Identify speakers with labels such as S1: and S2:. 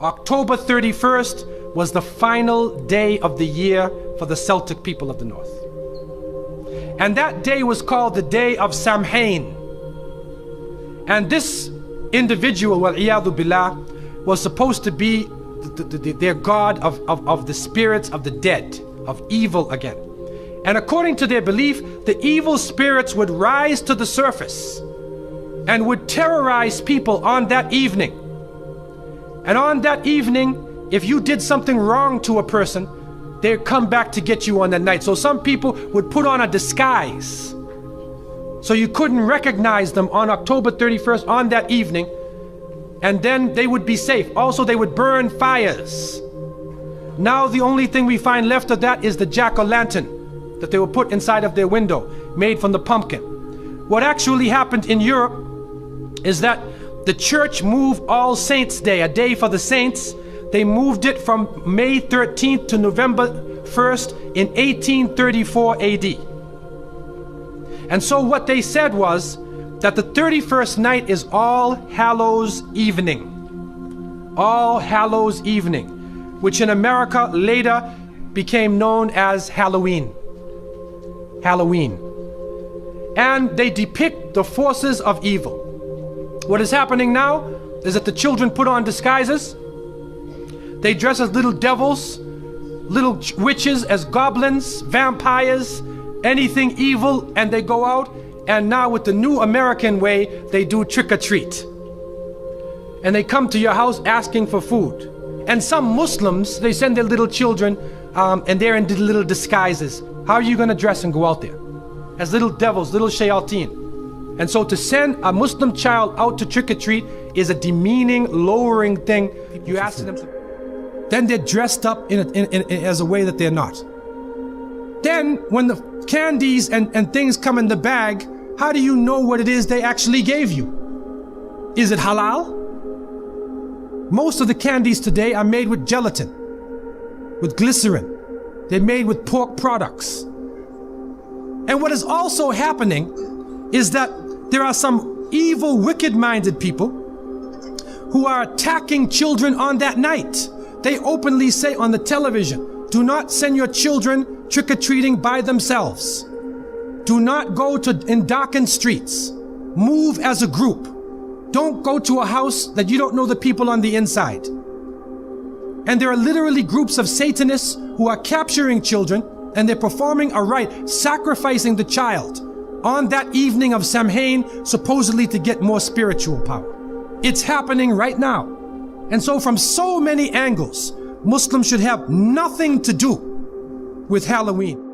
S1: October 31st was the final day of the year for the Celtic people of the North. And that day was called the Day of Samhain. And this individual, wal-iyadhu billah, was supposed to be their god of the spirits of the dead, of evil again. And according to their belief, the evil spirits would rise to the surface and would terrorize people on that evening. And on that evening, if you did something wrong to a person, they'd come back to get you on that night. So some people would put on a disguise, so you couldn't recognize them on October 31st on that evening, and then they would be safe. Also, they would burn fires. Now the only thing we find left of that is the jack-o'-lantern that they would put inside of their window, made from the pumpkin. What actually happened in Europe is that the church moved All Saints' Day, a day for the saints. They moved it from May 13th to November 1st in 1834 AD. And so what they said was that the 31st night is All Hallows Evening. All Hallows Evening, which in America later became known as Halloween. Halloween. And they depict the forces of evil. What is happening now is that the children put on disguises. They dress as little devils, little witches, as goblins, vampires, anything evil, and they go out. And now with the new American way, they do trick-or-treat. And they come to your house asking for food. And some Muslims, they send their little children and they're in little disguises. How are you going to dress and go out there? As little devils, little shayateen. And so to send a Muslim child out to trick-or-treat is a demeaning, lowering thing. You ask them to... Then they're dressed up as a way that they're not. Then when the candies and things come in the bag, how do you know what it is they actually gave you? Is it halal? Most of the candies today are made with gelatin, with glycerin. They're made with pork products. And what is also happening is that there are some evil, wicked-minded people who are attacking children on that night. They openly say on the television, do not send your children trick-or-treating by themselves. Do not go in darkened streets. Move as a group. Don't go to a house that you don't know the people on the inside. And there are literally groups of Satanists who are capturing children, and they're performing a rite, sacrificing the child on that evening of Samhain, supposedly to get more spiritual power. It's happening right now. And so from so many angles, Muslims should have nothing to do with Halloween.